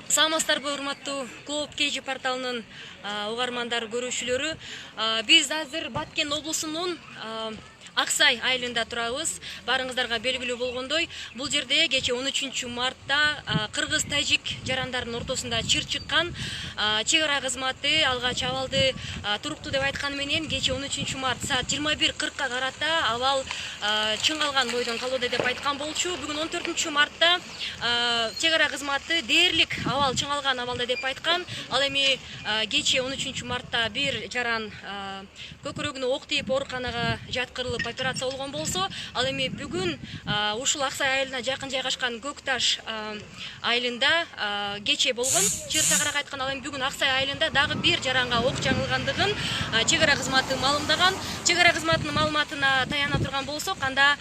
Саламатсыздарбы, урматтуу Клуб Кейжи порталынын угармандары, көрүүчүлөрү. Биз азыр Баткен облусунун Аксай айылында турабыз. Барыңыздарга белгилүү болгондой, бул жерде кече 13 мартта кыргыз-тажик жарандардын ортосунда чыр чыккан. Чек ара кызматы алгач абалды туруктуу деп айтканы менен кече 13 март саат 21:40 карата абал чыңалган бойдон калууда деп айткан болчу. Бүгүн 14 мартта чек ара кызматы дээрлик абал чыңалган абалда деп айткан. Ал эми кече 13 мартта бир жаран көкүрөгүнө ок тийип ооруканага жаткырылып операция болгон болсо, ал эми бүгүн ушул Аксай айылына жакын жайгашкан Көкташ айылында кече болгон. Чыр чакырак айткан, ал эми бүгүн Аксай айылында дагы бир жаранга ок жаңылгандыгын чек ара кызматы маалымдаган. Чек ара кызматынын маалыматына таяна турган болсок, анда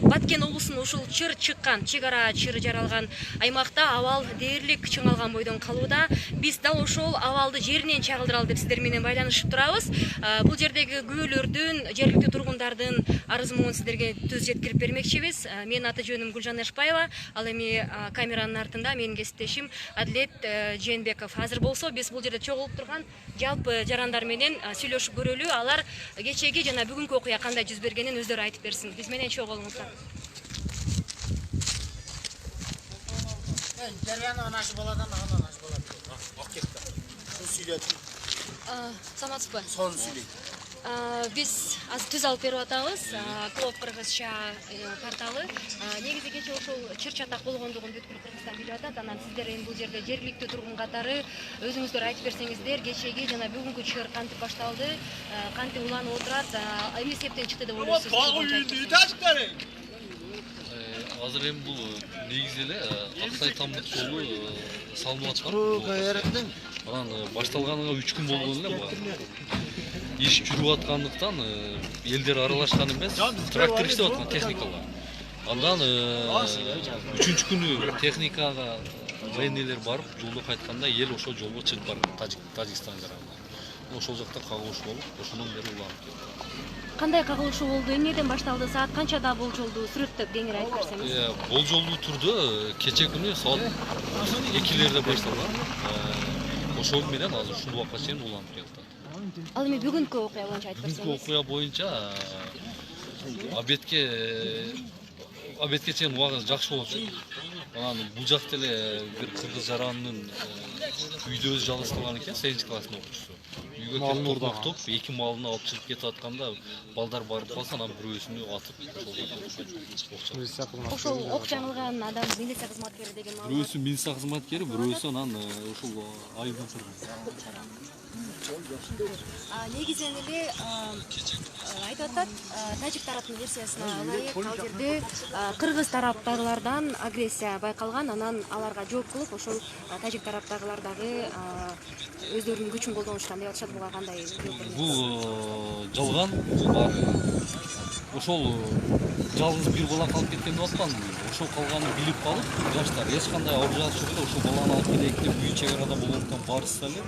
Баткен облусунун ушул чыр чыккан, чек ара чыры жаралган аймакта абал дээрлик чыңалган бойдон калууда. Биз дал ошол абалды жеринен чагылдыралы деп сиздер менен байланышып турабыз. Бул жердеги күбөлөрдүн, жергиликтүү тургундардын арыз муун сиздерге түз жеткирип бермекчибиз. Менин аты жөнүм Гүлжан Эшпаева. Ал эми камеранын артында менин кесиптешим Адилет Жээнбеков. Азыр болсо биз бул жерде чогулуп турган жалпы жарандар менен сүйлөшүп көрөлү. Алар кечеги жана бүгүнкү окуя кандай жүз бергенин өздөрү айтып берсин. Биз менен чогуу болуңуздар. Саламатсызбы? Son söyleyeyim. Биз азыр түз алып берип атабыз. Клуб кыргызча порталы. Негизи кече ошол чыр чатак болгондугун бүткүл Кыргызстан билип атат. Анан сиздер эми бул жерде жергиликтүү тургун катары өзүңүздөр айтып берсеңиздер, кечеги жана бүгүнкү чыр кантип башталды, кантип уланып отурат, эмне себептен чыкты деп ойлойсуз? Азыр эми бул негизи эле Аксай тамдык жолу салынып аткан. Анан башталганына 3 күн болгон эле буга. Иш жүрүп аткандыктан элдер аралашкан эмес, трактор иштеп аткан техникалар. Андан 3-күнчү күнү техникага военныйлер барып, жолдо кайтканда эл ошол жолго чыгып барган Тажикстан жаранына. Ошол жакта кагылыш болуп, ошондон бери уланып келди. Кандай кагылышуу болду? Эмнеден башталды? Саат канчада болжолду? Сүрөттөп кеңири айтып берсеңиз. Болжолдуу турду кече күнү саат 2-лерде башталган. Ошол менен азыр ушул убакка чейин уланып келатат. Ал эми бүгүнкү окуя боюнча айтып берсеңиз. Бүгүнкү окуя боюнча обедке чейин убагы жакшы болчу. Анан бул жакта эле бир кыргыз жаранынын үйдө өзү жалгыз калган экен, 8-класстын окуучусу. Үйгө келип тордоктоп, 2 малын алып чыгып кетип атканда балдар барып калса, анан бирөөсүнү атып ошол ок жаңылган адам милиция кызматкери деген маалымат. Бирөөсү милиция кызматкери, бирөөсү анан ушул айылдын тургуну. Негизинен эле айтып атат, тажик тараптын версиясына ылайык, ал жерде кыргыз тараптагылардан агрессия байкалган, анан аларга жооп кылып, ошол тажик тараптагылар дагы өздөрүнүн күчүн колдонушкан деп атышат. Буга кандай жооп бересиз? Бул жалган, ошол жалгыз бир бала калып кеткен деп аткан. Ошол калганын билип калып, жаштар эч кандай оружие жок эле, ошол баланы алып келейик деп үй чек арада болгондуктан барышса эле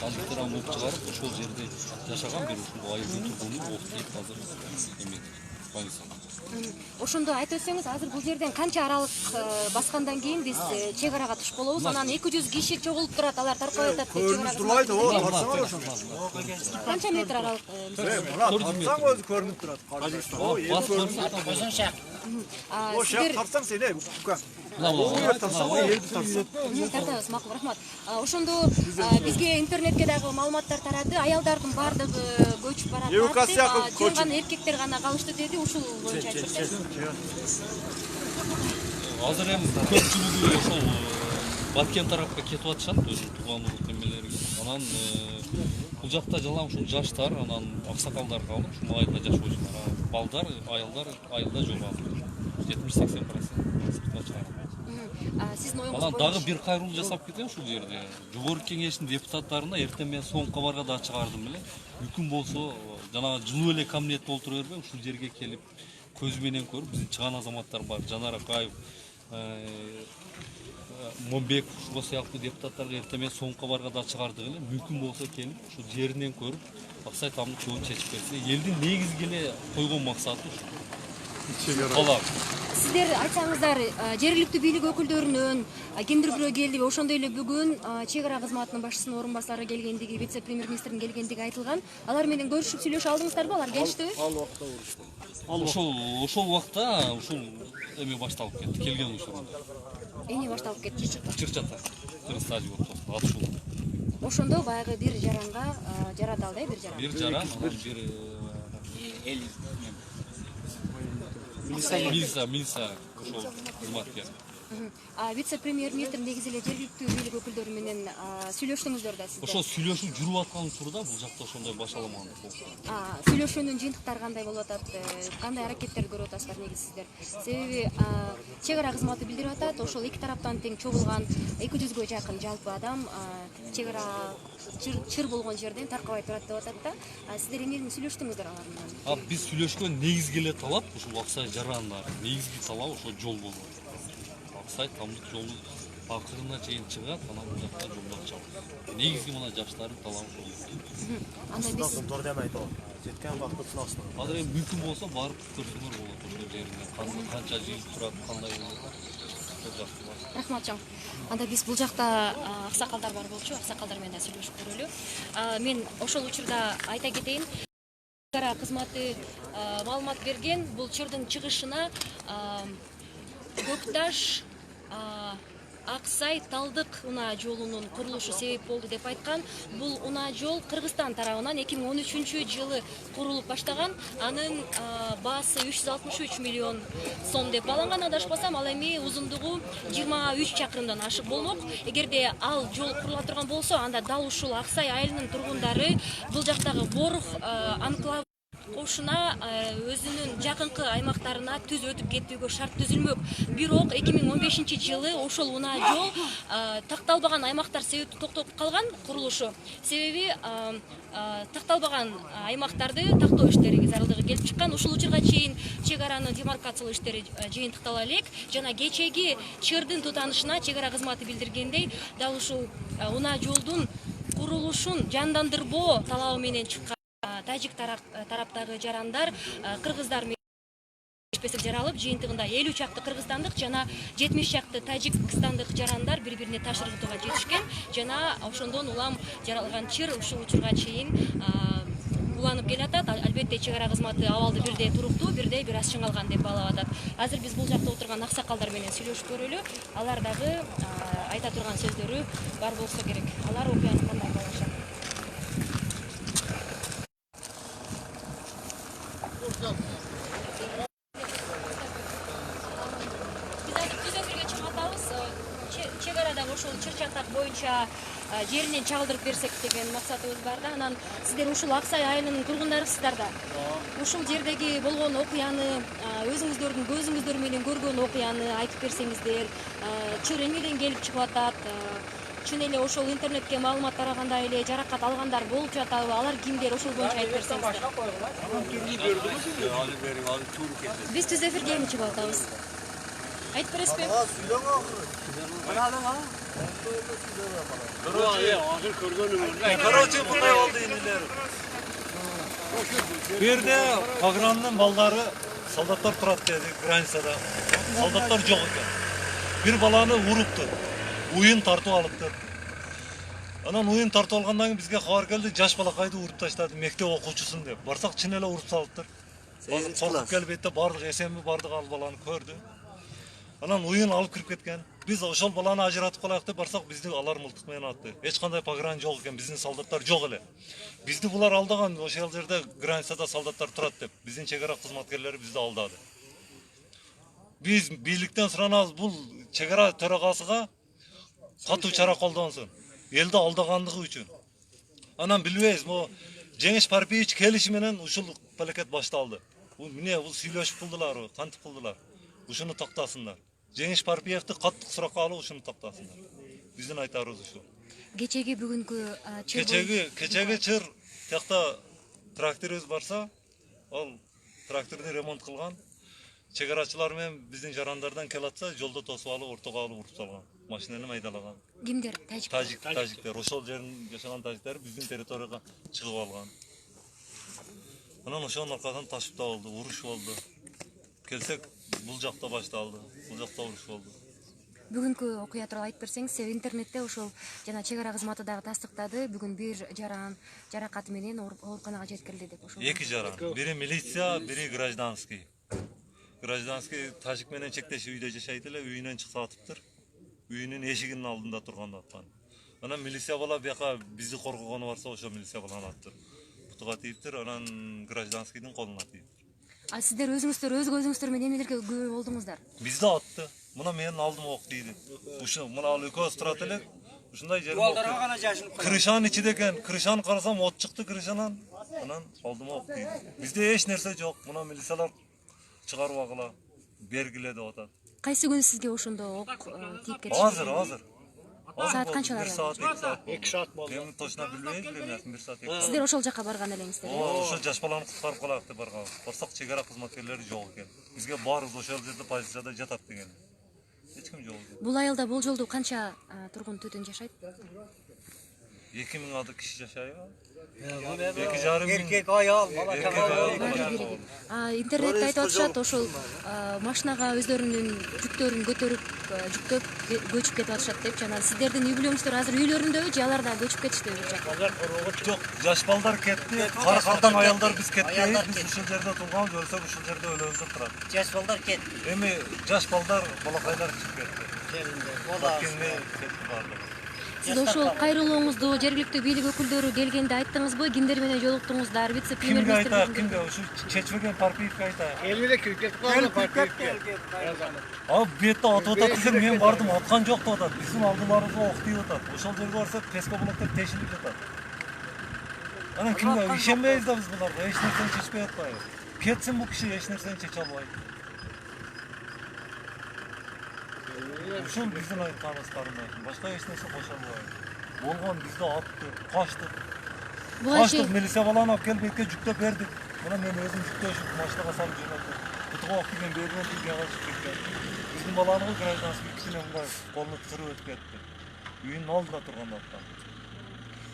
бандыктар болуп чыгарып, ошол жерде жашаган бир ушул айылдын тургуну ок тийип азыр эме больницада. Ошондо айтып өтсөңүз, азыр бул жерден канча аралык баскандан кийин биз чек арага туш болобуз. Анан 200 киши чогулуп турат, алар таркап атат. Турбайт, карасаңар ошону. Канча метр аралык? Карасаң өзү көрүнүп турат. Ошо тарсаң сен укка. Тартабыз, макул, рахмат. Ошондо бизге интернетке дагы маалыматтар тарады. Аялдардын баардыгы көчүп барат. Тек гана эркектер гана калышты деди. Ушул боюнча айтып берсеңиз. Азыр эми көпчүлүгү ошол Баткен тарапка кетип атышат, өзүнүн тууган урук эмелери. Анан бул жакта жалаң ушул жаштар, анан аксакалдар калып, ушул айылда жашоочулар, балдар, аялдар айылда жок. 70-80% сыртка чыгарылды. Сиздин оюңуз Анан дагы бир кайрылуу жасап кетем ушул жерде. Жогорку кеңештин депутаттарына эртең менен соңку кабарга да чыгардым эле. Мүмкүн болсо, жанагы жылуу эле кабинетте отура бербей, ушул жерге келип көз менен көрүп, биздин чыган азаматтар бар, Жанар Акаев, Момбек, ушул сыяктуу депутаттарга эртең менен соңку кабарга да чыгардык эле. Мүмкүн болсо келип, ушул жеринен көрүп, Аксай тамдык жолун чечип берсе, элдин негизги эле койгон максаты ушул. талап. Сиздер айтсаңыздар, жергиликтүү бийлик өкүлдөрүнөн кимдир бирөө келди, ошондой эле бүгүн чек ара кызматынын башчысынын орун басары келгендиги, вице премьер-министрдин келгендиги айтылган. Алар менен көрүшүп сүйлөшүп алдыңыздарбы? Алар келиштиби? Ошол убакта ушул эме башталып кетти, келген учурунда. Эмне башталып кетти? Чырчата, кыргыз тажик ортосунда атышуу. Ошондо баягы бир жаранга жараталды, бир жаран. Бир жара, анан бир милиция ошол кызматкер. Вице премьер-министр негизи эле жергиликтүү бийлик өкүлдөрү менен сүйлөштүңүздөр да сиздер. Ошол сүйлөшүү жүрүп аткан учурда бул жакта ошондой башталамаган болчу. Сүйлөшүүнүн жыйынтыктары кандай болуп атат? Кандай аракеттерди көрүп атасыздар негизи сиздер? Себеби чек ара кызматы билдирип атат, ошол эки тараптан тең чогулган 200гө жакын жалпы адам чек ара чыр болгон жерден таркабай турат деп атат да. Сиздер эмне менен сүйлөштүңүздөр алар менен? Биз сүйлөшкөн негизги эле талап ушул Аксай жаранына негизги талап ошол жол болду. Аксай тамдык жолу акырына чейин чыгат, анан бул жакта жолдор чабылат. Негизги мына жаштардын талабы ошол. Анда биз Тор демейт ол. Жеткен вакытта сынашты. Азыр эми мүмкүн болсо барып көрсөңөр болот ошол жерине. Канча жыл турат, кандай болот. рахмат чоң. Анда биз бул жакта аксакалдар бар болчу, аксакалдар менен да сүйлөшүп көрөлү. Мен ошол учурда айта кетейин. Чек ара кызматы маалымат берген, бул чырдын чыгышына Көкташ Аксай Талдык унаа жолунун курулушу себеп болду деп айткан. Бул унаа жол Кыргызстан тарабынан 2013-жылы курулуп баштаган. Анын баасы 363 миллион сом деп баланган, адашпасам. Ал эми узундугу 23 чакырымдан ашык болмок. Эгерде ал жол курула турган болсо, анда дал ушул Аксай айылынын тургундары бул жактагы Борух анклав кошуна өзүнүн жакынкы аймактарына түз өтүп кетүүгө шарт түзүлмөк. Бирок 2015-жылы ошол унаа жол такталбаган аймактар себептүү токтоп калган курулушу. Себеби такталбаган аймактарды тактоо иштери зарылдыгы келип чыккан. Ушул учурга чейин чек аранын демаркациялоо иштери жыйынтыктала элек. Жана кечеги чырдын тутанышына чек ара кызматы билдиргендей, дал ушул унаа жолдун курулушун жандандырбоо талабы менен чыккан тажик тараптагы жарандар кыргыздар менен жаралып, жыйынтыгында 50 чакты кыргызстандык жана 70 чакты тажикстандык жарандар бири-бирине ташыргытууга жетишкен. Жана ошондон улам жаралган чыр ушул учурга чейин уланып келатат. Албетте чек ара кызматы абалды бирдей туруктуу, бирдей бир аз чыңалган деп баалап атат. Азыр биз бул жакта отурган аксакалдар менен сүйлөшүп көрөлү. Алар дагы айта турган сөздөрү бар болсо керек. Алар окуяны кандай болушат? Чек арада ошол чыр-чатак боюнча жеринен чагылдырып берсек деген максатыбыз бар да. Анан сиздер ушул Аксай айылынын тургундарысыздар да. Ушул жердеги болгон окуяны, өзүңүздөрдүн көзүңүздөр менен көргөн окуяны айтып берсеңиздер, чыр эмнеден келип чыгып атат? Чын эле ошол интернетке маалымат тараганда эле жаракат алгандар болуп жатабы? Алар кимдер? Ошол боюнча айтып берсеңиздер. Биз түз эфирге эми чыгып атабыз. Айтып бересизби? Короче, мындай болду инилер. Бу жерде погромдун балдары солдаттар турат деди границада. Солдаттар жок экен. Бир баланы урупту. Уюн тартып алыптыр. Анан уюн тартып алгандан кийин бизге кабар келди, жаш балакайды уруп таштады, мектеп окуучусун деп. Барсак чын эле уруп салыптыр. Коркуп келип бетте бардык эсенби бардык ал баланы көрдү. Анан уюн алып кирип кеткен. Биз ошол баланы ажыратып калайык деп барсак, бизди алар мылтык менен атты. Эч кандай погран жок экен, биздин солдаттар жок эле. Бизди булар алдаган, ошол жерде границада солдаттар турат деп. Биздин чек ара кызматкерлери бизди алдады. Биз бийликтен суранабыз, бул чек ара төрагасыга катуу чара колдонсун. Элди алдагандыгы үчүн. Анан билбейбиз, могу Жеңиш Парпиевич келиши менен ушул палекет башталды. Міне бул сүйлөшүп кылдыларбы, кантип кылдылар? Ушуну токтосундар. Жеңиш Парпиевди каттык суракка алып ушуну токтосундар. Биздин айтарыбыз ушу. Кечеги бүгүнкү чыр кечеги чыр тиякта тракторубуз барса, ал тракторду ремонт кылган. Чек арачылар менен биздин жарандардан келатса, жолдо тосуп алып, ортого алып уруп салган. Машинаны майдалаган. Кимдер? Тажиктер. Ошол жердин жашаган тажиктер биздин территорияга чыгып алган. Анан ошонун аркасынан ташып да болду, уруш болду. келсек бул жакта башталды. Бул жакта уруш болду. Бүгүнкү окуя тууралуу айтып берсеңиз, себеби интернетте ошол жана чек ара кызматы дагы тастыктады. Бүгүн бир жаран жаракаты менен ооруканага жеткирилди деп ошол. Эки жаран. Бири милиция, бири гражданский. Гражданский тажик менен чектешип үйдө жашайт эле, үйүнөн чыкса атыптыр. Үйүнүн эшигинин алдында турганда аткан. Анан милиция бала бияка бизди коргогону барса, ошо милиция баланы аттыр. Бутуга тийиптир, анан гражданскийдин колуна тийиптир. А сиздер өз көзүңүздөр менен эмнелерге күбө болдуңуздар? Бизди атты. Мына менин алдыма ок тийди. Ушу мына ал экөөбүз турат элек. Ушундай жерге ок тийди. Крышанын ичиде экен. Крышаны карасам от чыкты крышанан. Анан алдыма ок тийди. Бизде эч нерсе жок. Мына милициялар чыгарып агыла, бергиле деп атат. Кайсы күнү сизге ошондо ок тийип кетти? Азыр. Саат канчаларда? 1 саат, 2 саат. 2 саат болду. Мен точно билбейм, 1 саат, 2 саат. Сиздер ошол жака барган элеңиздер. Ошо жаш баланы куткарып калат деп барган. Барсак чек ара кызматкерлери жок экен. Бизге баарыбыз ошол жерде позицияда жатат деген. Эч ким жок экен. Бул айылда болжолдуу канча тургун төтөн жашайт? 2000 ады киши жашайбы? 2,5 миң. Erkek ayal, bala Интернетте айтып атышат, ошол машинага өздөрүнүн жүктөрүн көтөрүп, жүктөп көчүп кетип атышат деп. Жана сиздердин үй бүлөңүздөр азыр үйлөрүндөбү же алар да көчүп кетиштеби бул жака? Жок, жаш балдар кетти, кара картан аялдар биз кетпейбиз, биз ушул жерде турганбыз, өлсөк ушул жерде өлөбүз деп турат. Жаш балдар ketdi. Эми жаш балдар, балакайлар чыгып кетти. Bola. Кетти баардыгы. Сиз ошол кайрылууңузду жергиликтүү бийлик өкүлдөрү келгенде айттыңызбы? Кимдер менен жолуктуңуздар? Вице-премьер Кимге айтайық, кимге? Ушу чечмеген Парпиевке айтайық. Elbette kürket kaldı Parkirke. А бетте атып атат десем, мен бардым, аткан жок деп атат. Биздин алдыбарыбызга ок тийип атат. Ошол жерге барсак, пескоблоктор тешилип жатат. Анан кимге ишенбейбиз да биз буларга, эч нерсени чечпей атпайбы. Кетсин бул киши эч нерсени чече албайт. Ушул биздин айтканыбыз карындашым, башка эч нерсе кошо албайбыз. Болгон бизди атты, качтык. Качтык, милиция баланы алып келип бетке жүктөп бердик. Мына мен өзүм жүктөшүп машинага салып жөнөттүм. Бутуга ок тийген берген тийген чыгып кеткен. Биздин баланы гражданский кишине мындай колуну тырып өтүп кетти. Үйүнүн алдында турганда аттан.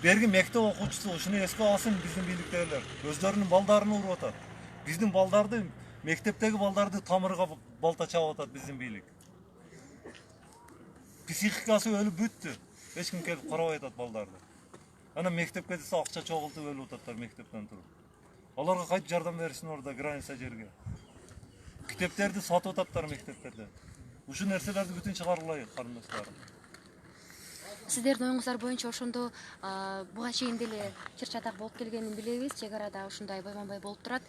Берги мектеп окуучусу ушуну эске алсын биздин бийликтегилер. Өздөрүнүн балдарын уруп атат. Биздин балдарды, мектептеги балдарды тамырга балта чабып атат биздин бийлик. Психикасы өлүп бүттү. Эч ким келип карабай атат балдарды. Ана мектепке десе акча чогултуп өлүп ататтар мектептен туруп. Аларга кайтып жардам беришин орда граница жерге. Китептерди сатып ататтар мектептерде. Ушул нерселерди бүтүн чыгарылайык, карындаштарым. Сиздердин оюңуздар боюнча ошондо буга чейин деле чыр чатак болуп келгенин билебиз. Чек арада ушундай боймон-бой болуп турат.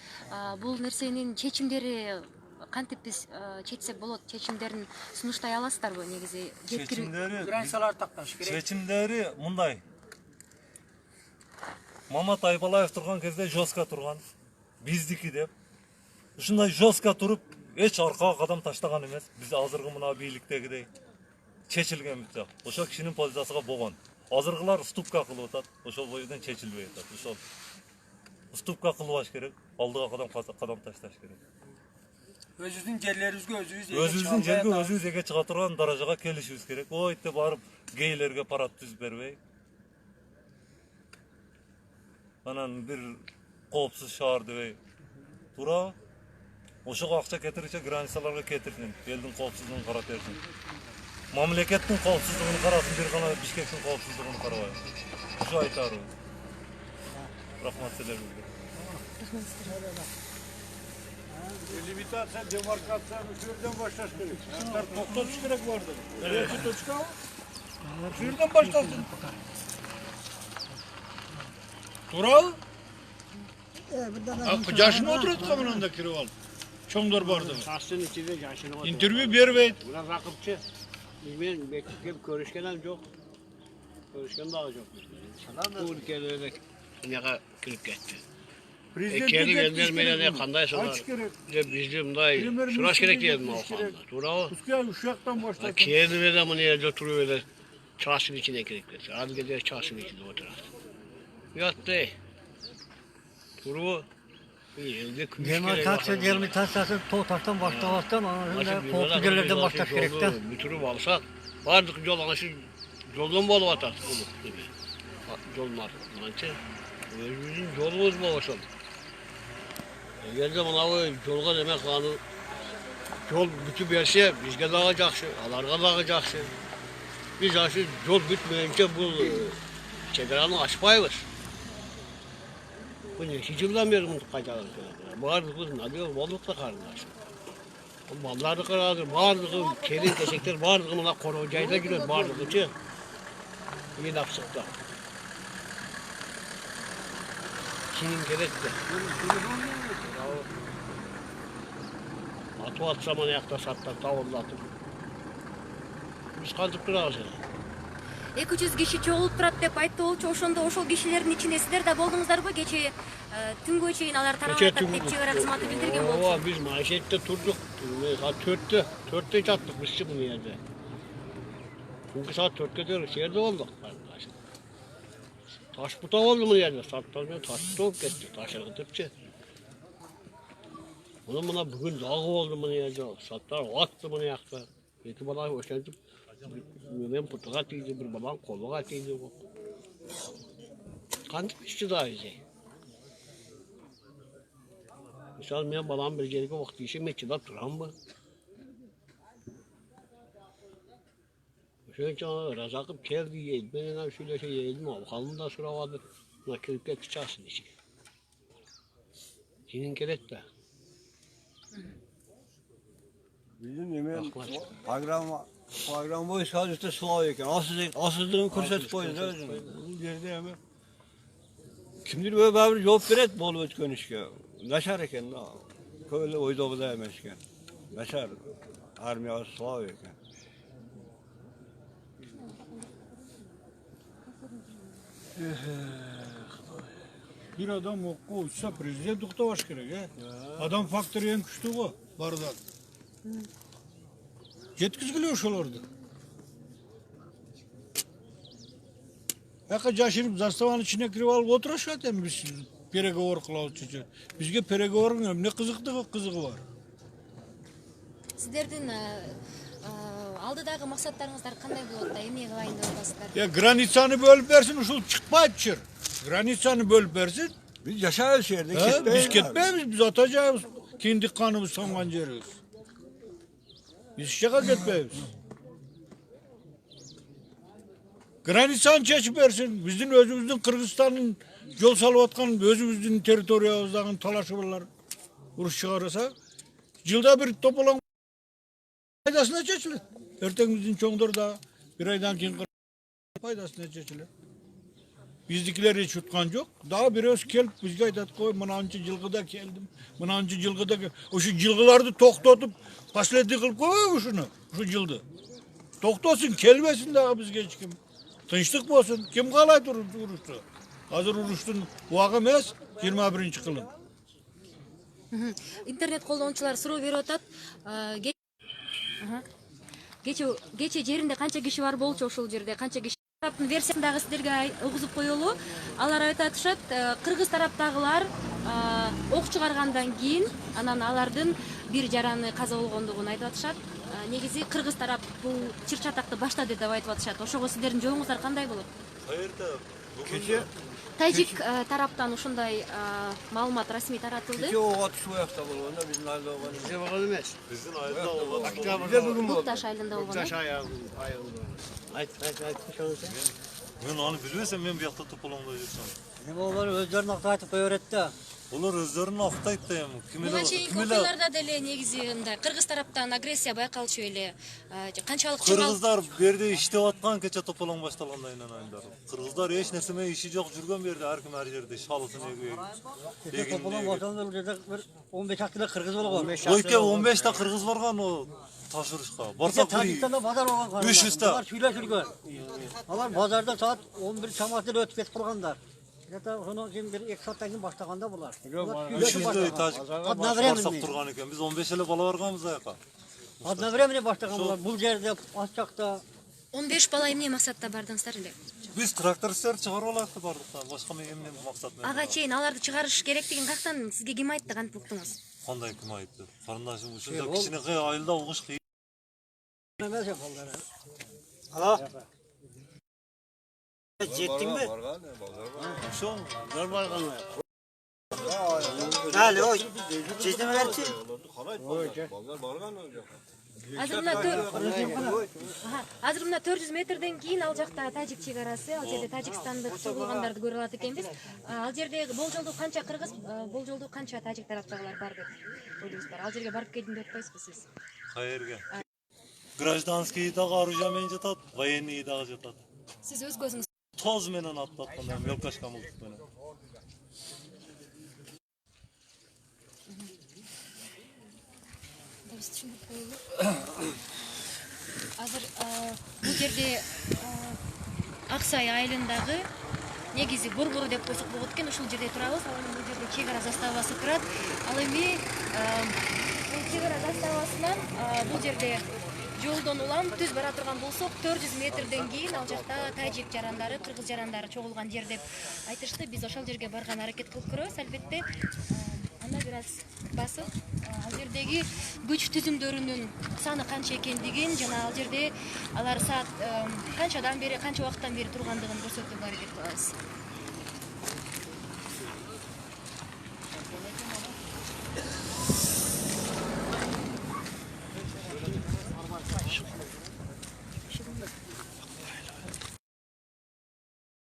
Бул нерсенин чечимдери кантип биз чечсек болот? Чечимдерин сунуштай аласыздарбы негизи? Границалар такташ керек. Чечимдери мындай. Мамат Айбалаев турган кезде жестко турган. Биздики деп. Ушундай жестко туруп, эч аркага кадам таштаган эмес. Биз азыркы мына бийликтегидей чечилген бүт. Ошол кишинин позициясыга болгон. Азыркылар уступка кылып атат. Ошол бойдон чечилбей атат. Ошол уступка кылбаш керек. Алдыга кадам ташташ керек. Özünüzün yerlerimizge Өзүбүздүн жерге өзүбүз эге чыга турган даражага келишибиз керек. Ой деп барып гейлерге парад түзүп бербей. Анан бир коопсуз шаар дебей. Туура ошого акча кетирүүчү границаларга кетирсин. Элдин коопсуздугун карап берсин. Мамлекеттин коопсуздугун карасын, бир гана Бишкектин коопсуздугун карабай. Ушу айтарыбыз. Рахмат силерге. Limitatsiya, demarkatsiya shu yerdan boshlash kerak. Ular to'xtatish kerak bordi. Birinchi точка shu yerdan boshlasin. Tural? Yaşını oturttu kameranda kirip al. Çoğunlar vardı. Şahsın içinde yaşını var. Interview bermeydi. Ulan rakıpçı. Ben bekleyip görüşkenen yok. Görüşken daha yok. Bu ülkelerde neye kirip gitti. Kendi gelmeyle ne kandaysalar. Bizde bunday şuraş gerek diyelim o kanda. Doğru. Uşaktan başladı. Kendi de mi nerede oturuyor öyle çarşının içine girip gitti. Az gece çarşının içinde oturuyor. Yattı. Doğru. Demarkasyon delimitasyon Toğtaş'tan başlamazdan anasını Portugallerden başlamak gerekti. Bütürü alsak vardık yol anası yoldan bol atar. Yollar. Özümüzün yolumuz bol olsun. Yerde bana yolga demek kanı yol bütü verse bizge dağılacaksın, alarga dağılacaksın. Biz aşı yol bütmeyince bu çedaranı açmayız. Bu ne? Hiç yıldan beri bunu kaçalım. Vardı kız ne diyor? Balık da karnılar. O balları kırardı, vardı kız, kelin teşekler vardı kız, buna koruyucayla giriyor, vardı kız. İyi laf sıktı. Kimin gerek de. Atı atsam ayakta sattar, tavullatıp. Biz kandıp durarız yani. 200 kişi çoğulup турат деп айтты болчу. Ошондо ошол кишилердин ичинде сиздер да болдуңуздарбы? Кече түнгө чейин алар тарап атат деп чегара кызматы билдирген болчу. Ova biz manşette durduk. Saat 4'te çattık biz şimdi bu yerde. Çünkü saat 4'te diyoruz, şehirde olduk. Taş buta oldu bu yerde. Saatlerine taş buta olup gitti. Taşları tıpçı. Onun buna bugün dağı oldu bunu yerde. Saatler attı bunu yaktı. İki bana hoşlandı. Ben putuğa atıydı, bir babam koluğa atıydı. Kandık işte daha güzel. Misal ben babam bir gerekli vakti işi meçhida duran mı? Şöyle canım razakıp geldi yedi. Ben şöyle şey yedim ama kalın da sıra vardı. Nakilip çıkarsın işi. Senin gerek de. Bizim yemeğin Baklar. program boyu sadece sınav eken. Asızdığın kurset koydu. Bu yerde hemen. Kimdir böyle bir cevap veret bol öt konuşuyor. Naşar eken. Köyle oydu da emesken. Naşar. Armiya sınav eken. Bir adam okku uçsa prezident uktavaş gerek he. Adam faktörü en güçlü o. Bardan. Yetkizgili oşolardı. Aka caşırıp zastavanın içine kirip alıp oturaşaten biz переговор kılav çocuk. Bizge переговорun ne kızığı var. Сиздердин алдыдагы максаттарыңыздар кандай болот да? Эмне кылайын деп атасыздар? Ya granitsani bölüp versin, uşul çıkmayıp çır. Granitsani bölüp versin. Biz yaşarız şehirde. Biz gitmeyiz, biz atacağız. Kendi kanımız sangan yeriz. Biz şaka gitmeyiz. Granitsan çeşip versin. Bizim özümüzün Kırgızistan'ın yol salıp atkan özümüzün teritoriyamızdan talaşı varlar. Uruş çıkarırsa. Yılda bir toplanan faydasına çeşilir. Ertemizin çoğundur da bir aydan keyin faydasına çeşilir. Bizdikiler hiç tutkan yok. Daha bir öz kelip bizge aytat koy. Mınançı yılgıda geldim. Mınançı yılgıda geldim. O şu yılgılarda toktatıp pasleti kılıp koy şunu. Şu yıldı. Toktasın kelmesin daha bizge hiç kim. Tınçlık olsun. Kim kalaydı uruştu? Hazır uruştun uağı emas 21. kılın. Интернет колдонуучулар суроо берип атат. Кече жеринде канча киши бар болчу, ошол жерде канча киши тараптын версиясын дагы сиздерге угузуп коелу. Алар айтышат, кыргыз тараптагылар ок чыгаргандан кийин анан алардын бир жараны каза болгондугун айтып атышат. Негизи кыргыз тарап бул чыр чатакты баштады деп айтып атышат. Ошого сиздердин жообуңуздар кандай болот? Кайерде? Keçe, Тажик тараптан ушундай маалымат расмий таратылды. keçe o atış bu yakta olur. Onda bizim aile olan. Bize bakalım es. Биздин айылда болгон. Bize bugün bu. Букташ айылында болгон. Taş ayağım. Ayt. Şunu sen. Мен аны билбесем, мен биякта тополоңдой жүрсөм. Hem onlar özlerini akta айтып koyuyor etti. Булар өздөрүн актайт да эми. Буга чейинки окуяларда деле негизи мындай кыргыз тараптан агрессия байкалчу эле. Канчалык Кыргыздар берде иштеп аткан кече тополоң башталгандан айылдар. Кыргыздар эч нерсе менен иши жок жүргөн берде ар ким ар жерде шалысын эгип. Bize topalım ortamda bir 15 hakkında Kırgız olgan. Ойке 15 та кыргыз барган о ташырышка. Bize Барсак Tacikstan'da pazar olgan karılar. 300 ta. Bunlar şöyle sürgün. Onlar pazarda saat 11 çamasıyla ötüp et kılganlar. Zaten onu kim bir ek saattan kim başlaganda bular. 300 тажик Adına барсак veremem. турган экен. Биз 15 эле бала барганбыз аяка. Adına veremem başlagan bular. Bu yerde Asçak'ta 15 бала эмне максатта бардыңыздар эле? Биз трактористерди чыгарып алайык деп бардык да. Башка эмне максат менен. Ага чейин аларды чыгарыш керектигин каяктан сизге ким айтты, кантип уктуңуз? Кандай ким айтты? Карындашым ушунча кичинекей айылда угуш кыйын. vermez yapalım. Jettin mi? Zor barkanlar. Hali o. Jettin mi verdi? Қалай балдар барған ол жаққа. Азыр мына 400 метрден кейін ал жақта тажик шекарасы, ал жерде тажикстандық чогулгандарды көрө алат экенбиз. Ал жерде болжолдуу канча кыргыз, болжолдуу канча тажик тараптагылар бар деп ойлойсуздар? Ал жерге барып келдим деп атпайсызбы сиз? Кайерге? Гражданский дагы оружие менен жатат, военный дагы жатат. Сиз өз көзүңүз Тоз менен аттатканда мелкашка мылтык менен. азыр бул жерде Аксай айылындагы негизи Борбору деп койсок болот экен, ушул жерде турабыз. Ал эми бул жерде чек ара заставасы турат. Ал эми бул чек ара заставасынан бул жерде жолдон улам түз бара турган болсок 400 метрден кийин ал жакта тажик жарандары, кыргыз жарандары чогулган жер деп айтышты. Биз ошол жерге барган аракет кылып көрөбүз. Албетте анда бир аз басып ал жердеги күч түзүмдөрүнүн саны канча экендигин жана ал жерде алар саат канчадан бери, канча убакыттан бери тургандыгын көрсөтүүгө аракет кылабыз.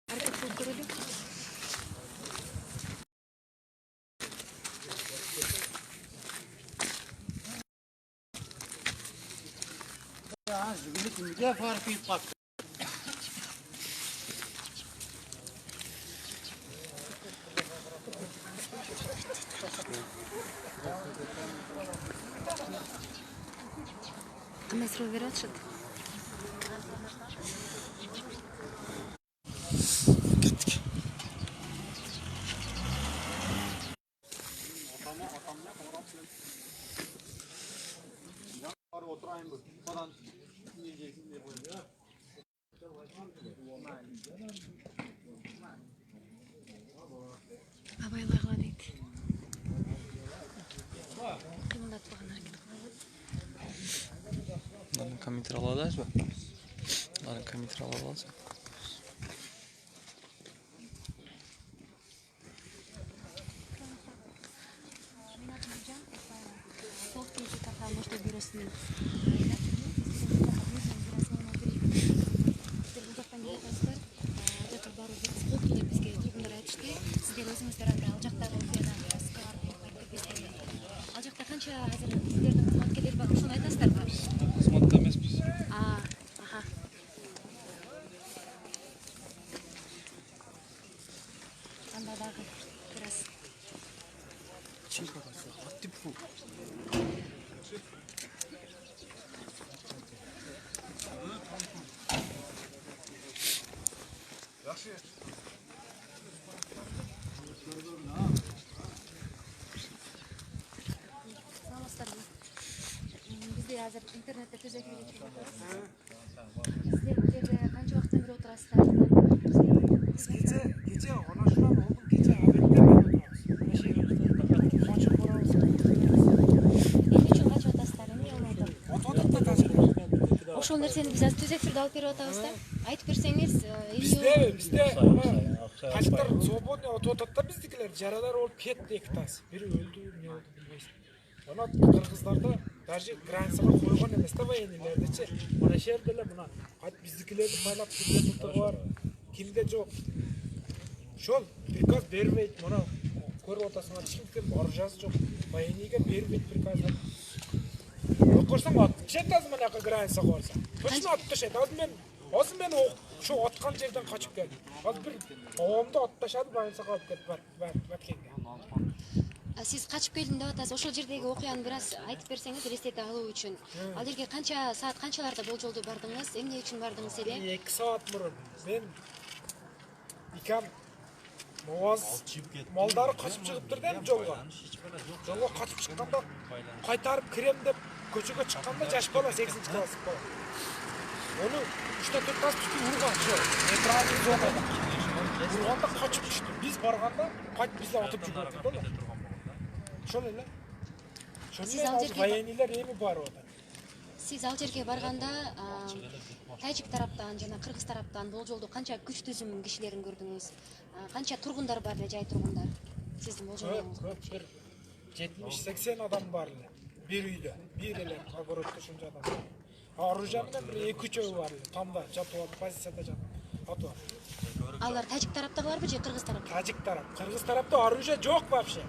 Аракет кылып көрөлү. Где фарфит пак? Кандай суроо берип атышат? Абайларга дейт. Кыймылдатпаган аракет кылабыз. Мынаны комментер ала аласызбы? Мынаны комментер ала аласызбы? Сол кезде картал может бюросунун бизге тургундар айтышты. Сиздер өзүңүздөр анда ал жактагы окуядан ал жакта канча азыр сиздердин кызматкерлер бар, ошону айтасыздарбы? Кызматта эмеспиз. Аха. Анда дагы бир аз саламатсыздарбы? Бизде азыр интернетте түзөтүп кетип жатабыз. Сиздер бул жерде канча убакыттан бери отурасыздар? Gece ona şuna oldu. Gece haberinde ben otururuz. Kaçıp borarız. Эмне үчүн качып атасыздар? Эмне болду? Oturduk da kaçıp. Ошол нерсени биз азыр түзөтүп алып берип атабыз да. Айтып берсеңиз, Bizde kaçıplar свободный oturduk da bizdekiler jaralar olup ketti iki tas. Biri öldü, ne oldu bilmeysin. Ona Kırgızlarda даже границаға қойған емес та военныйлерді. Мына жерделер мына біздікілерді байлап жүрген ұлтығы бар. Кімде жоқ. Шол приказ бермейді. Мына көріп отырсыңдар, ешкімден оружиясы жоқ. Военныйға бермейді приказы. Оқырсаң атып түседі азы мына граница қойса. Точно атып түседі. Азы мен şu отқан жерден қашып келдім. Аз бір ауамды атташады, границаға алып кетіп бәткенге. Сиз качып келдим деп атасыз. Ошол жердеги окуяны бир аз айтып берсеңиз, элестете алуу үчүн. Ал жерге канча саат, канчаларда болжолдуу бардыңыз? Эмне үчүн бардыңыз эле? 2 saat мурун мен икам Моаз малдары качып чыгыптыр дем жолго. Жолго качып чыкканда кайтарып кирем деп көчөгө чыкканда жаш бала 8-чи класс бала. Onu 3-4 tas tutуп урган жол. Нейтральный зонада. Урганда качып түштү. Биз барганда кайтып бизде атып жүргөндү да. Ошол эле. Сиз ал жерге военныйлар эми бар ода. Сиз ал жерге барганда тажик тараптан жана кыргыз тараптан болжолдуу канча күч түзүм кишилерин көрдүңүз? Канча тургундар бар эле, жай тургундар? Сиздин болжолуңуз? Көп, 70-80 адам бар эле. бир үйдө, бир эле огородто ушунча адам. Оружие менен бир 2-3 бар эле. Тамда жатып алып, позицияда жатып атып. Алар тажик тараптагыларбы же кыргыз тарап? Тажик тарап. Кыргыз тарапта оружие жок вообще.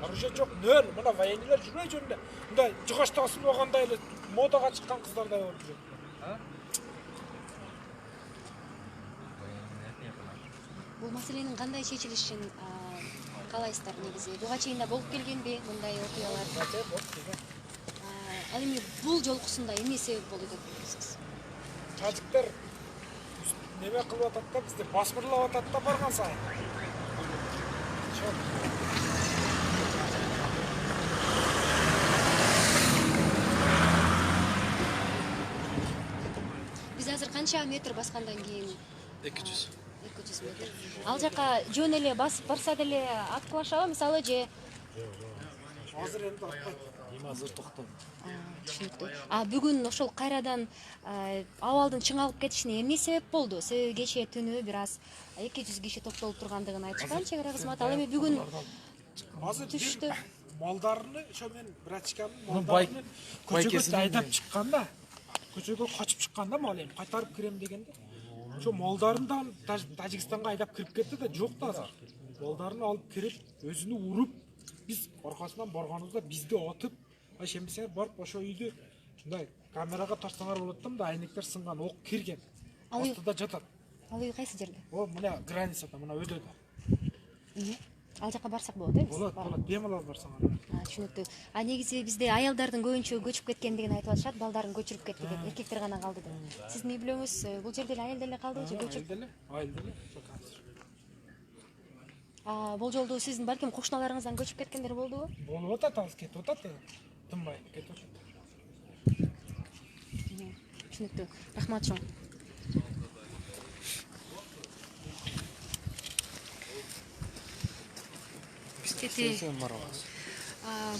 Оружие жок, нөл. Мына военныйлар жүрбөй жөнүндө. Мындай жыгаш тасып болгондой эле модага чыккан кыздардай болуп жүрөт. Бул маселенин кандай чечилишин каалайсыздар негизи? Буга чейин да болуп келгенби мындай окуялар? Ал эми бул жолкусунда эмне себеп болду деп ойлойсуз? Тажиктер неме кылып атат да, бизди басмырлап атат да барган сайын. Биз азыр канча метр баскандан кийин? 200. 200 метр. Ал жака жөн эле басып барса деле аткылашабы мисалы же? Азыр эми атпайт. Азыр токтоду. Түшүнүктүү. Бүгүн ошол кайрадан абалдын чыңалып кетишине эмне себеп болду? Себеби кечээ түнү бир аз 200 киши топтолуп тургандыгын айтышкан чек ара кызматы. Ал эми бүгүн Азыр түштү. Малдарны, ошо мен врачкамын малдарын көчөгө айдап чыкканда, көчөгө качып чыкканда мал эми кайтарып кирем дегенде, ошо малдарын да Тажикстанга айдап кирип кетти да, жок да азыр. Малдарын алып кирип, өзүнү уруп, биз аркасынан барганыбызда бизди атып, ишенбесеңер барып ошо үйдү мындай камерага тартсаңар болот да, мындай айнектер сынган, ок кирген. Астыда жатат. Ал үй кайсы жерде? О, мына границада, мына өдөдө. Ал жака барсак болот, э? Болот, бемалал барсаңар. Түшүнүктүү. Бизде бизде аялдардын көбүнчө көчүп кеткендигин айтып атышат, балдарын көчүрүп кетти деп, эркектер гана калды деп. Сиздин үй бүлөңүз бул жерде эле айыл деле калдыбы же көчүп? Айыл деле. Бул жолду сиздин балким кошуналарыңыздан көчүп кеткендер болдубу? Болуп атат, азыр кетип атат. Тынбай кетип атат. Түшүнүктүү. Рахмат чоң.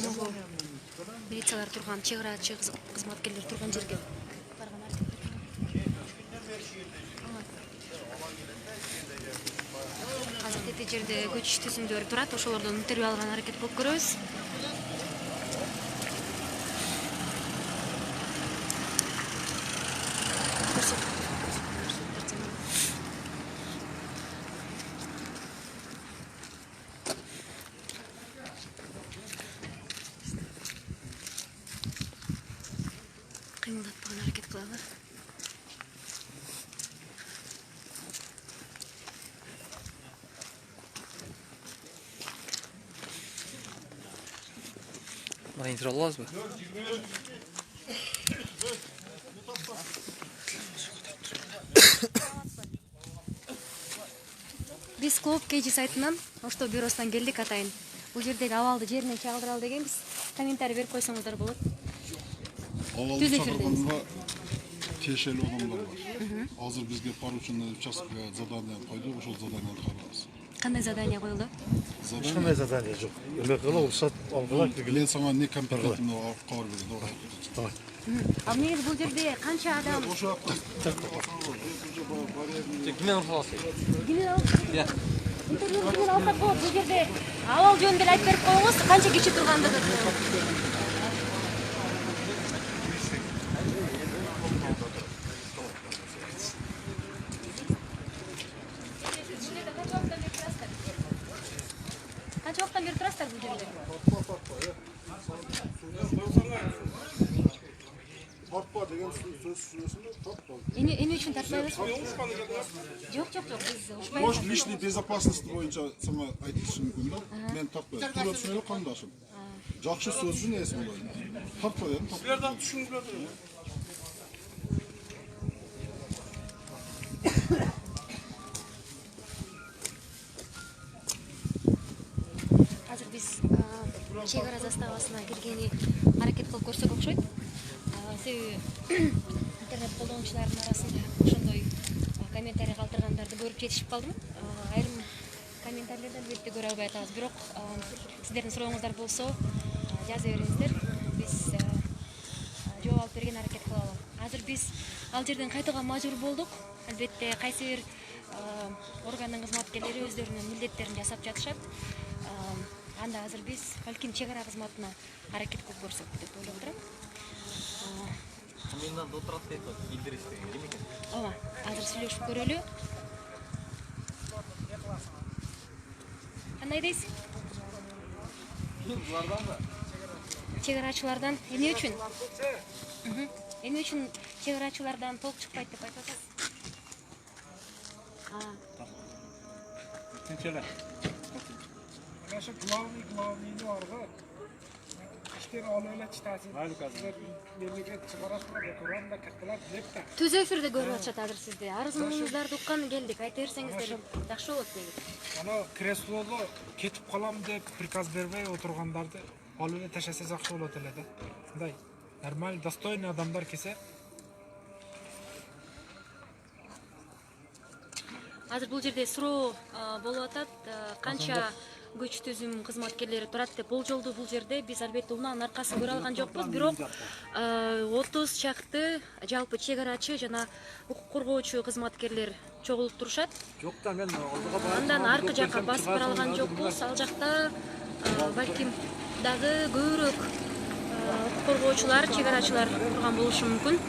Могу милициялар турган, чек арачы кызматкерлер турган жерге барган азыр тете жерде көчүш түзүмдөр турат, ошолордон интервью алган аракет кылып көрөбүз. Кыймылдатпаган аракет кылалы. Мына интервью аласызбы? Биз Клоп Кейджи сайтынан, Оштоо бюросунан келдик атайын. Бул жердеги абалды жеринен чагылдыралы дегенбиз. Комментарий берип койсоңуздар болот. Авалды чакырганда тиешелүү адамдар бар. Азыр бизге порученный участкага задание койду, ошол заданияны карабыз. Кандай задание коюлду? Ешкандай задание жок. Эме кылып, уруксат алгыла киргиле. Мен сага не компетентный кабар бердим. Ал негизи бул жерде канча адам? Кимден аласыз? Интервью алсак болот. Бул жерде абал жөнүндө айтып берип коюңуз, канча киши тургандыгын. Канча убакыттан бери турасыздар бул жерде? Тартпа деген сөз сүрөсүндө тартпа. Эмне үчүн тартпайбыз? Жок, биз ушпайбыз. Может, личный безопасность боюнча сага айтышым мүмкүн да. Мен тартпайм. Көрөсүң эле кандашым. Жакшы сөздүн эси болот. Тартпайм. Силерден түшүнгүлөр. Азыр биз чек ара заставасына киргени аракет кылып көрсөк окшойт. Себеби интернет колдонуучулардын арасында ошондой комментарий калтыргандарды көрүп жетишип калдым. Айрым комментарийлерден бетти көрө албай атабыз. Бирок сиздердин сурооңуздар болсо жаза бериңиздер. Биз жооп алып берген аракет кылалы. Азыр биз ал жерден кайтууга мажбур болдук. Албетте кайсы бир органдын кызматкерлери өздөрүнүн милдеттерин жасап жатышат. Анда азыр биз балким чек ара кызматына аракет кылып көрсөк деп ойлоп отурам. Комендант отурат дейт, билдириш деген ким экен? Ооба, азыр сүйлөшүп көрөлү. Кандай дейсиз? Буларданбы? Чек арачылардан эмне үчүн? Эмне үчүн чек арачылардан толук чыкпайт деп айтып атасыз? Tinchele. Ana shu glавный barga. İşleri alayla çıtasın. Sizler memleket çıkarasınlar, Kur'an'da kattalar dep de. Түз эфирде көрүп атышат азыр сизди. Арыз муңуңуздарды уккан келдик. Айта берсеңиздер жакшы болот дегит. Ana kreslolu ketip kalam dep prikaz berбей oturgandарды alayla taşasa жакшы болот эле да. Мындай нормальный, достойный адамдар кесе. Азыр бул жерде суроо болуп атат. Канча көч түзүм кызматкерлери турат деп болжолду бул жерде биз албетте унаанын аркасын көрө алган жокпуз. Бирок 30 чакты жалпы чек арачы жана укук коргоочу кызматкерлер чогулуп турушат. Жок да мен алдыга барып. Андан аркы жакка басып бара алган жокпуз. Ал жакта балким дагы көбүрөөк укук коргоочулар, чек арачылар турган болушу мүмкүн.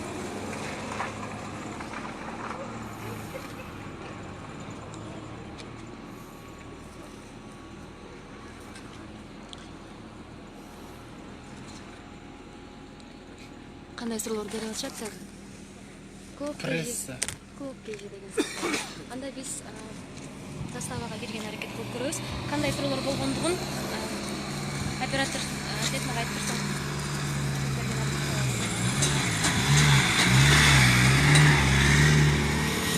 Кандай суроолор берип атышат да? Пресса. Көп кежи деген. Анда биз заставага кирген аракет кылып көрөбүз. Кандай суроолор болгондугун оператор Светмага айтып берсең.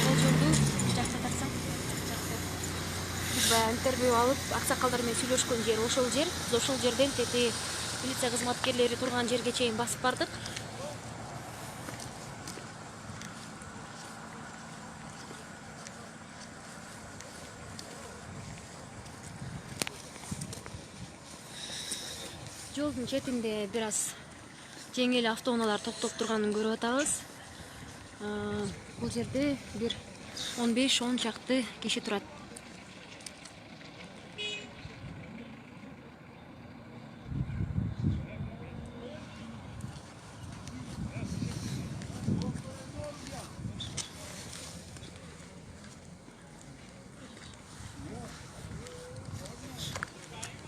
Бул жолду жакшы тарсаң. Биз баягы интервью алып, аксакалдар менен сүйлөшкөн жер ошол жер. Биз ошол жерден тети милиция кызматкерлери турган жерге чейин басып бардык. Жолдун четинде бир аз жеңил автоунаалар токтоп турганын көрүп атабыз. Бул жерде бир 15-10 чакты киши турат.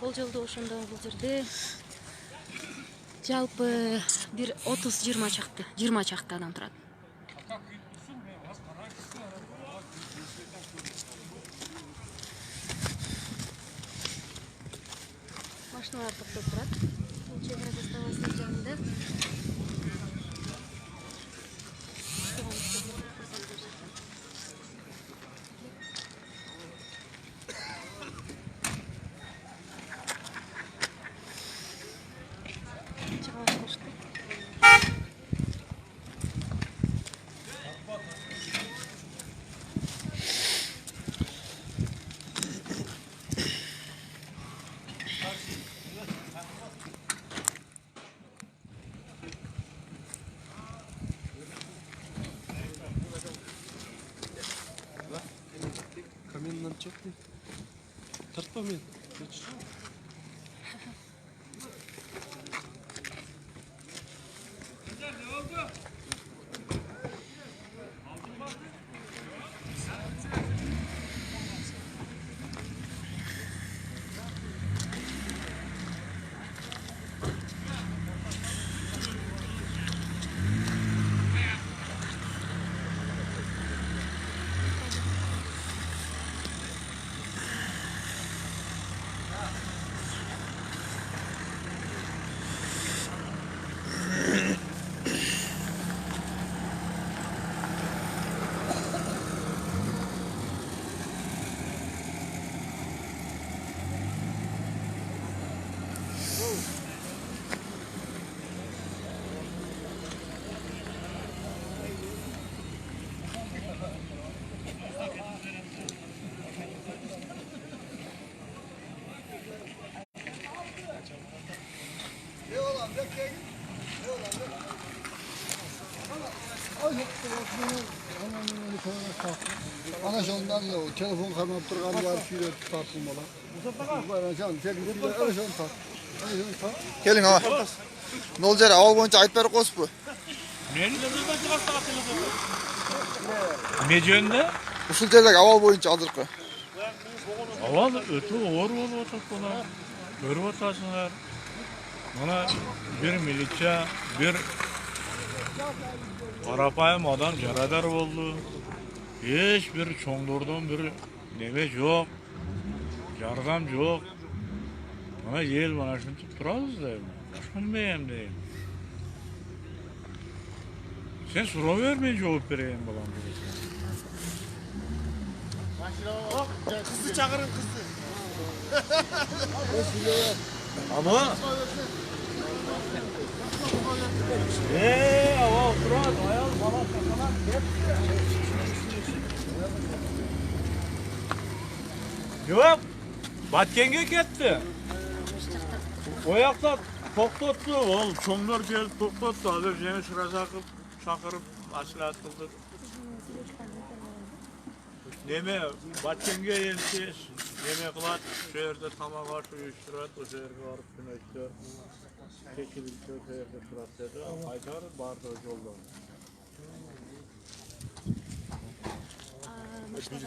Бул жолду ошондо бул жерде жалпы бир 30-20 чакты адам турат. Машиналар токтоп турат. Бул чек ара заставасынын жанында. Комендант жоқ дейт. Тартпа мен. Ana şondan ya telefon kanap turgan var şöyle tartım bana. Bana can telefon öyle şon tart. Keling ağa. Ne olacak? Avval boyunca ayıp beri kos bu. Ne жөнүндө? Usul yerdeki avval boyunca azırkı. Авал өтө оор болуп атат була. Көрүп атасыңар. Мына бир милиция, бир карапайым адам жарадар болду. Эч бир чоңдордон бир неме жок. Жардам жок. Мына эл мына ушинтип турабыз да эми. Башка неме эми дейм. Sen суроо бер, мен жооп берейин балам. Kızı çağırın kızı. Ama авал турат, аял бала чакалар кетти. Жок, Баткенге кетти. Оякта токтотту, ол чоңдор келип токтотту. Азыр Жеңиш Разаков чакырып маслихат кылдык. Неме Баткенге элчи неме кылат, şu жерде тамак аш уюштурат, o жерге барып күнөттө чечилип жерде турат деди. Айтар барды жолдон.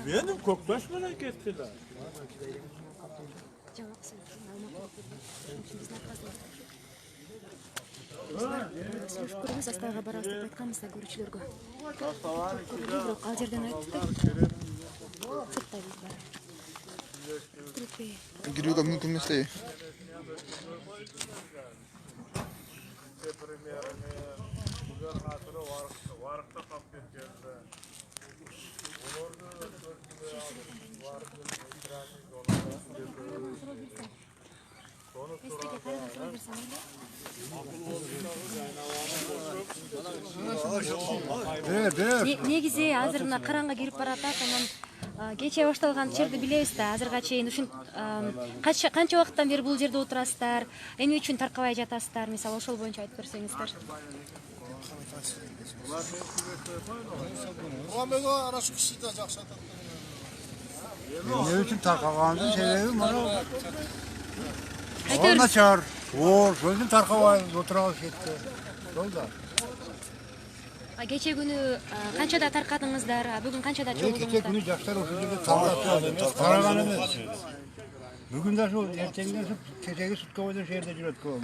Менин Көкташ менен кетти да. Көрүмүз астага барабыз деп айтканбыз да көрүүчүлөргө. Бирок ал жерден айттык да. Сырттайбыз бара. Giriyorlar mümkün mesleği. Негизи азыр мына караңга кирип баратат, анан кече башталган жерди билебиз да. Азырга чейин ушун канча убакыттан бери бул жерде отурасыздар? Эмне үчүн таркабай жатасыздар? Мисалы ошол боюнча айтып берсеңиздер. Muhammed'e araç kişi de jakşata. Ne üçün tarqaganın sebebi mana Айтор. Начар. Оор, өзүн таркабай отурабыз кетти. Сол да. Кече күнү канчада таркадыңыздар? Бүгүн канчада Кече чогулдуңуздар? күнү жаштар ошол жерде таркатты. Тараган эмес. Бүгүн да ошол эртеңден кечеги сутка бойдон жерде жүрөт көп.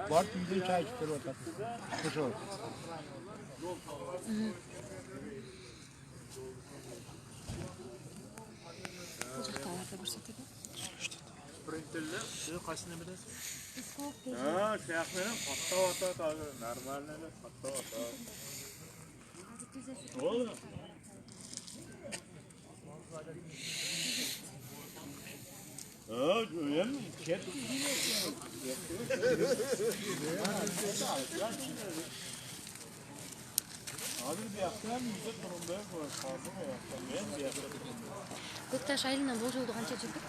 Барып үйдөн чай ичип берип атат. Ошол. Жакталарды көрсөтөт. Принтерлер, кайсыны билесиз? Шаяк менен каттап атат, азыр нормально эле каттап атат. Ооба. Эми кет. Азыр бияктан үйдө турумдай калдым, мен биякта. Көкташ айылынан бул жолду канча жүрдүк?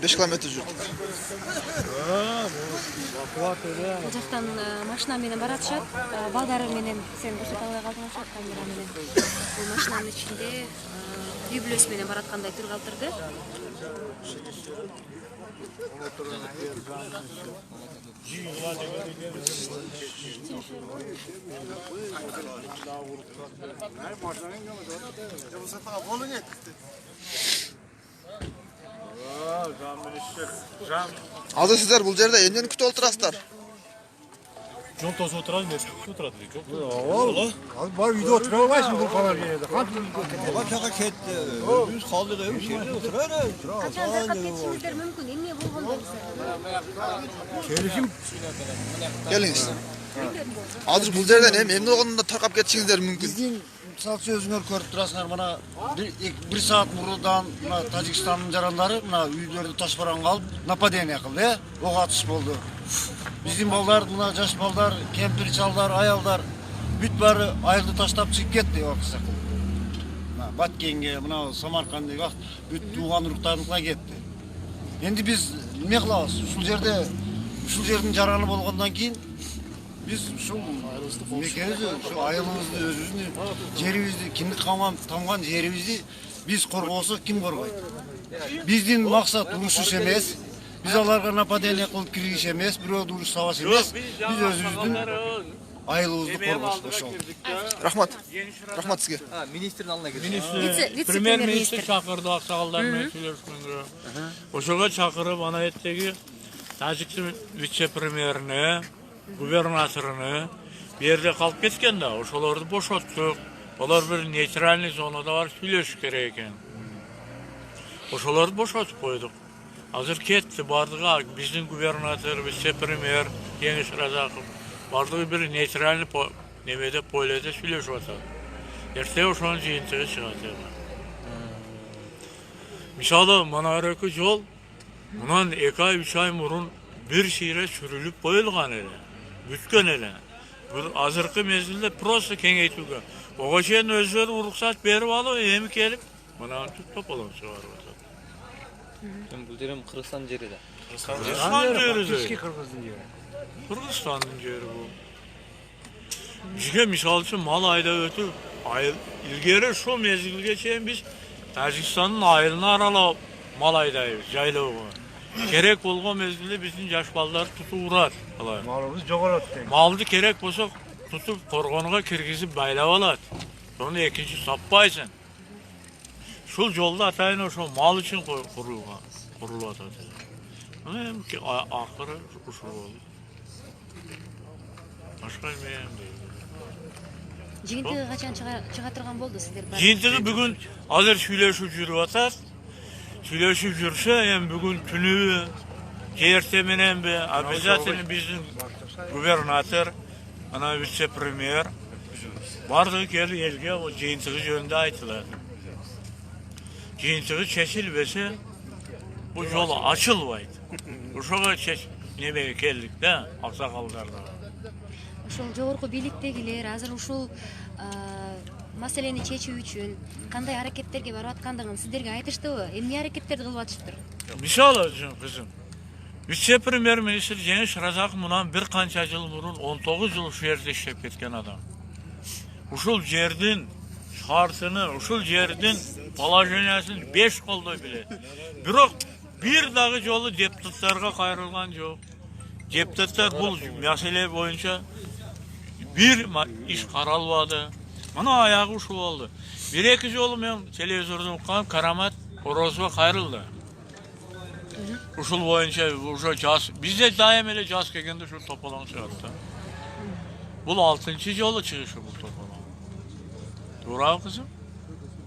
5 kilometre жүрдük. Бул жактан машина менен баратышат. Балдары менен сен көрсөтө албай калдың окшойт камера менен. Бул машинанын ичинде үй бүлөсү менен бараткандай тур калтырды. Hazır sizler bu yerde emniyeni kütü oturasızlar. Жол тосуп отурат, мектеп отурат эле, жок. Ал бар үйдө отура албайсың бул калар жерде. Кантип үйдө отура? Baba çaka ketdi. Biz kaldık ev şehirde oturar. Качан таркап кетишиңиздер мүмкүн? Эмне болгондо? Келишим Geliniz. Hazır bu yerden hem emni olғанда tarqap ketişingizler mümkün. биздин мисалы өзүңөр көрүп турасыңар, мына 1 саат мурундан мына Тажикстандын жарандары мына үйлөрдү ташбаран калып нападение кылды, ок атыш болду. Биздин балдар, мына жаш балдар, кемпир чалдар, аялдар бүт баары айылды таштап чыгып кетти окса. Мына Баткенге, мына Самаркандга бүт тууган уруктарына кетти. Энди биз эмне кылабыз? Ушул жердин жараны болгондон кийин Biz şu mekenizi, şu ayılımızды, özümüzді, жерибизди, киндик тамган жерибизди biz коргосок ким коргойт? Биздин максат урушуш эмес. Biz аларга нападение кылып киргиш эмес, бирөөдү уруш сабаш эмес. Биз өзүбүздүн айылыбызды коргош ошол. Рахмат. Рахмат сизге. Министрдің алдына келді. Премьер-министр чакырды аксагалдар менен сүйлөшкөнгө. Ошого чакырып ана еттеги Тажиктин вице-премьерине, губернаторуна бу жерде калып кеткен да, ошолорду бошоттук. Олар бир нейтральный зонада бар сүйлөшүш керек экен. Ошолорду бошотуп койдук. Азыр кетти бардыгы биздин губернатор, вице-премьер Жеңиш Разаков бардыгы бир нейтральный немеде пойледе сүйлөшүп атат. Эртең ошонун жыйынтыгы чыгат. Мисалы, мына өрөкү жол мынан 2-3 ай мурун бир шире сүрүлүп коюлган эле. Бүткөн эле. Бул азыркы мезгилде просто кеңейтүүгө. Ого чейин өзүлөрү уруксат берип алып, эми келип мына тополон чыгарып атат. Бул жерем Кыргызстан жери да. Кыргызстандын жери бул. Бизге мисалы үчүн мал айдап өтүп, илгери ошо мезгилге чейин биз Тажикстандын айылын аралап мал айдайбыз, жайлоого. Керек болгон мезгилде биздин жаш балдар тутуп урат. Малыбыз жогорот дейм. Малды керек болсо тутуп коргонго киргизип байлап алат. Сону экинчи таппайсың. Шул жолда атайын ошо мал үчүн курулуп атат. Эми акыры ушул болду. Башка эме. жыйынтыгы качан чыга турган болду сиздер? Жыйынтыгы бүгүн азыр сүйлөшүп жүрүп атат. Сүйлөшүп жүрсө, эми бүгүн түнүбү, эртең мененби обязательно биздин губернатор, ана вице-премьер бардыгы келип элге жыйынтыгы жөнүндө айтылат. Жыйынтыгы чечилбесе, бул жол ачылбайт. Ошого немеге келдик да, аксакалдарга. Ошол жогорку бийликтегилер азыр ушул маселени чечүү үчүн кандай аракеттерге барып аткандыгын сиздерге айтыштыбы? Эмне аракеттерди кылып атышыптыр? Мисалы үчүн кызым, вице-премьер-министр Жеңиш Разаков мынан бир канча жыл мурун 19 жыл ушул жерде иштеп кеткен адам. Ушул жердин шартыны, ушул жердин положениясын 5 колдой билет. Бирок бир дагы жолу депутаттарга кайрылган жок. Депутаттар бул маселе боюнча бир иш каралбады. Мына аягы ушул болду. 1-2 жолу мен телевизордон уккан Карамат Орозова кайрылды. Ушул боюнча уже жаз, бизде дайым эле жаз келгенде ушу тополоң чыгат да. Бул 6-чы жолу чыгышы бул тополоң. Туурабы кызым?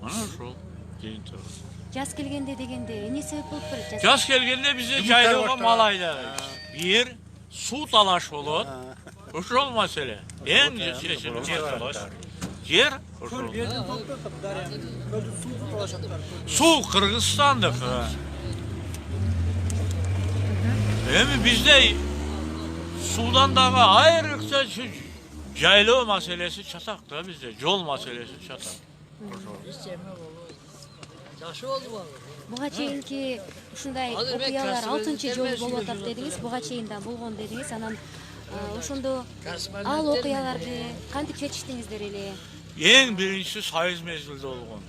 Мына ушул жыйынтыгы. Жаз келгенде дегенде эмне себеп болуп барат? Жаз келгенде бизде жайлоого мал айдайбыз. Бир суу талаш болот. Ушул маселе. Эң чечим жер талаш. Жер ушул. Суу Кыргызстандыкы. Эми бизде суудан дагы айрыкча жайлоо маселеси чатак да бизде, жол маселеси чатак. Буга чейинки ушундай окуялар 6-чы жолу болуп атат дедиңиз, буга чейин да болгон дедиңиз. Анан ошондо ал окуяларды кантип чечиштиңиздер эле? Эң биринчisi Союз мезгилде болгон.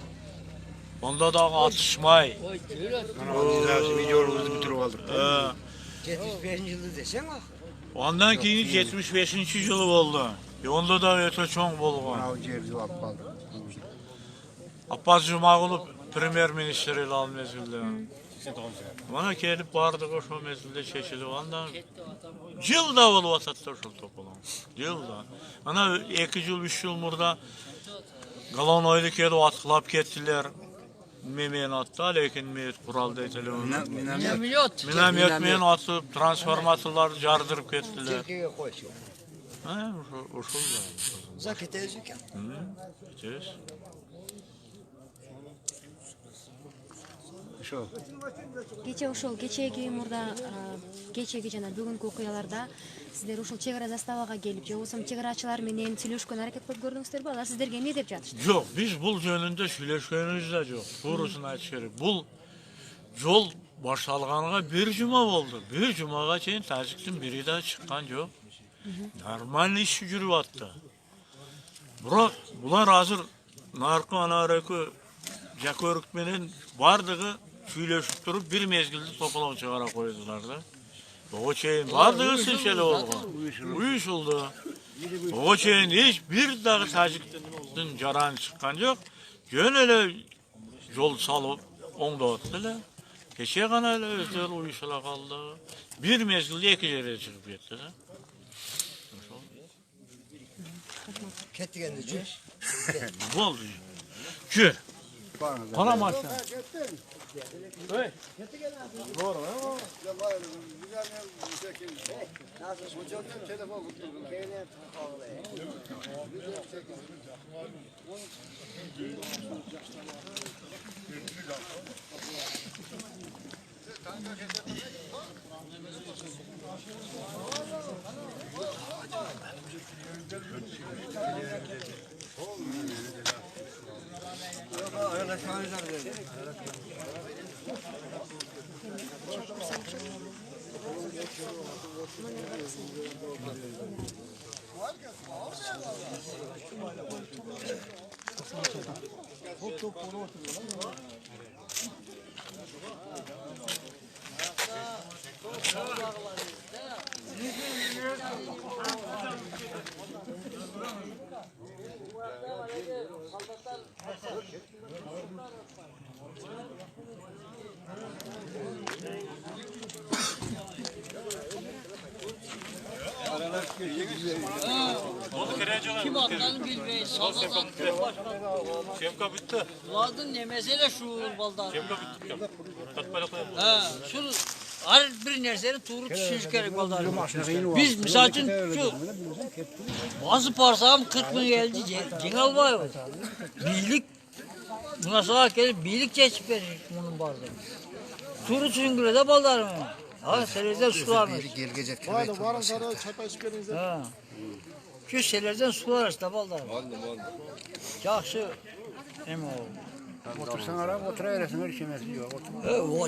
Онда дагы атышмай. Видеолорубузду бүтүрүп алдык. 75-жылды десең ак. Ondan keyin 75. yılı oldu. Onda da öte çoğun bolğan. Abbas Cumagulov premier-ministr ile al mezgilde. Bana kelip bardık o mezgilde çeşili. Ondan yılda olup atatdı o topulan. Yılda. Ana 2 yıl 3 yıl burada galon oydu kelip atkılap kettiler. Memen attı, lekin meyit kuralda eteleğin. Minamyot men atıp transformatorlar jardırıp kettiler. Ha, uşul da. Uzak etez ekan. Ketez. Кечеги мурда кечеги жана бүгүнкү окуяларда сиздер ушул чек ара заставага келип, же болбосо чек арачылар менен сүйлөшкөн аракет кылып көрдүңүздөрбү? Алар сиздерге эмне деп жатышты? Жок, биз бул жөнүндө сүйлөшкөнүбүз да жок. Туурусын айтыш керек. Бул жол башталганга 1 жума болду. 1 жумага чейин Тажиктин бири да чыккан жок. Нормальный иш жүрүп атты. Бирок булар азыр наркы анарекö жакөрүк менен бардыгы сүйлөшүп туруп бир мезгилде тополоң чыгара койдулар да. Ого чейин бардыгы силчеле болгон. Уюшулду. Ого чейин эч бир дагы тажиктин жараны чыккан жок. Жөн эле жол салып оңдоп эле. Кече гана эле өздөрү уюшула калды. Бир мезгилде эки жерге чыгып кетти да. Kettik endi jür. Болду. Жөр. Тарамасын. Kim attığını bilmeyiz. Semka bitti. Buladın ne mesele şu baldan. Semka bitti. Tatmayla koyalım. Ha, şu her bir nerseni tuğru düşürüz gerek baldan. Biz misal için şu bazı parsağım 40 bin geldi. Cengal var. Birlik buna sağa gelip birlik geçip verir bunun bardağı. Tuğru çünkü de baldarım. Ha, selerden su varmış. Vardı, varın sarı çapa içip Ha. Şu selerden su var işte baldarım. Yaxşı em o. Otursan ara oturuveresin öyle işemesi yok.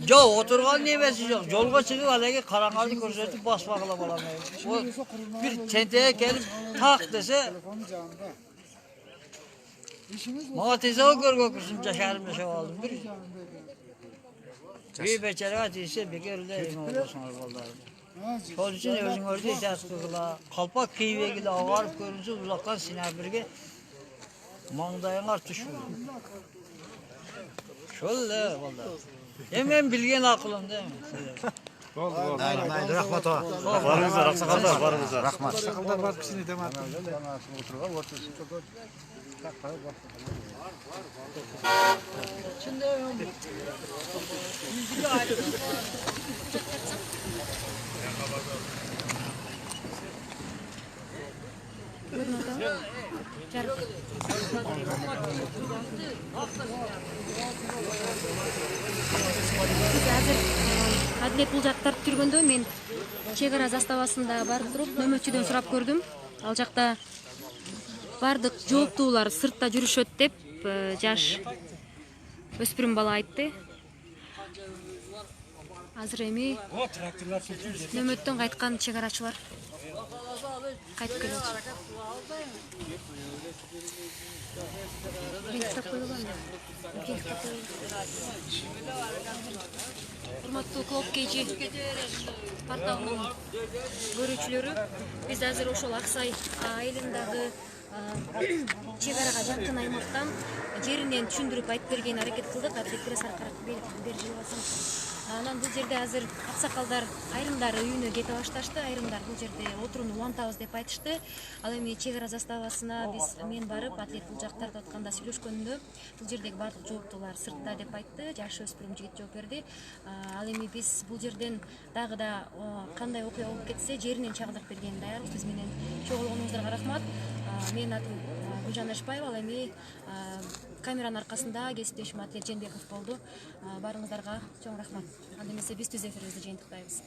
Yok oturgan nemesi yok. Yolga çıkıp halege karangardı gösterip basmakla balamayı. O bir tenteye gelip tak dese bana teyze o görgökürsün yaşarım yaşa aldım. Bir beçerek değilse bir görüldü em olursun baldarım. Şol için özün ördü esas kıgıla. Kalpak kıyvegili ağarıp görünce uzaktan siner birge mağdayınlar tuşuyor. Şöyle vallahi. Hemen bilgen aklım değil mi? Mayli, rahmat ağa. Barыңыздар, аксакалдар, барыңыздар. Rahmat. Сақалдар бар кішкене дематты. Şimdi yüzüğü ayrı. Азыр Адилет бул жакты тартып жүргөндө мен чек ара заставасында барып туруп нөмөтчүдөн сурап көрдүм. Ал жакта бардык жооптуулар сыртта жүрүшөт деп жаш өспүрүм бала айтты. Азыр эми нөмөттөн кайткан чек арачылар кайтып келет. Урматтуу Клоп KG порталынын көрүүчүлөрү, биз азыр ошол Аксай айылындагы чек арага жакын аймактан жеринен түшүндүрүп айтып берген аракет кылдык. Пресс аркылуу бери жылбасын. Анан бул жерде азыр аксакалдар айрымдары үйүнө кете башташты, айрымдар бул жерде отурууну улантабыз деп айтышты. Ал эми чек ара заставасына мен барып Атлет бул жактарда атканда сүйлөшкөндө бул жердеги бардык жооптуулар сыртта деп айтты. Жаш өспүрүм жигит жооп берди. Ал эми биз бул жерден дагы да кандай окуя болуп кетсе жеринен чагылдырып берген даярбыз. Биз менен чогулгонуңуздарга рахмат. Менин атым Гүлжан Ашпаева. Ал эми камеранын аркасында кесиптешим Атлет Жээнбеков болду. Барыңыздарга чоң рахмат. Анда эмесе биз түз эфирибизди жыйынтыктайбыз.